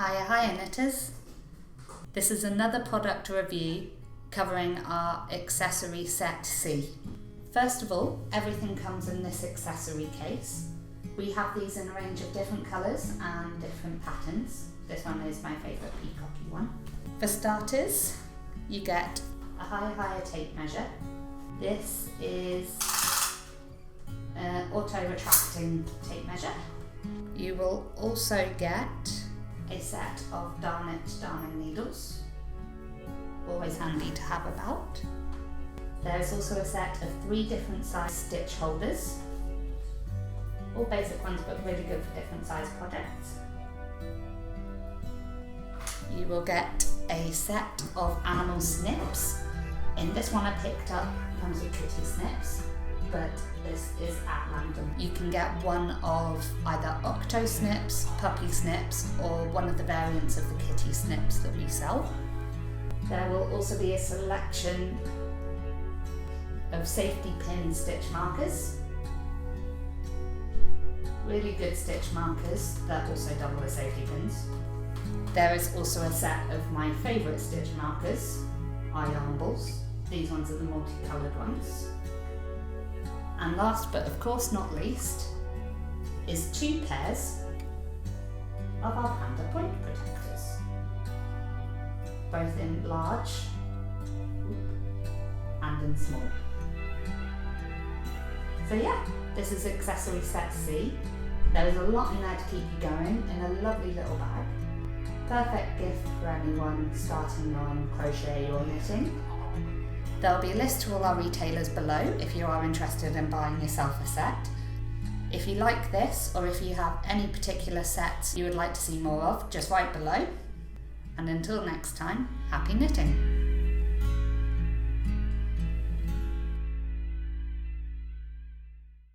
Hiya knitters. This is another product review covering our Accessory Set C. First of all, everything comes in this accessory case. We have these in a range of different colours and different patterns. This one is my favourite peacocky one. For starters, you get a HiyaHiya tape measure. This is an auto-retracting tape measure. You will also get a set of darning needles, always handy to have about. There's also a set of 3 different size stitch holders, all basic ones but really good for different size projects. You will get a set of Animal Snips. In this one I picked up, comes with kitty snips, but this is at random. You can get one of either octo snips, puppy snips, or one of the variants of the kitty snips that we sell. There will also be a selection of safety pin stitch markers. Really good stitch markers that also double as safety pins. There is also a set of my favourite stitch markers, eye balls. These ones are the multicoloured ones. And last but of course not least is 2 pairs of our Panda point protectors, both in large and in small. So yeah, this is Accessory Set C. There is a lot in there to keep you going in a lovely little bag. Perfect gift for anyone starting on crochet or knitting. There will be a list to all our retailers below if you are interested in buying yourself a set. If you like this, or if you have any particular sets you would like to see more of, just write below. And until next time, happy knitting!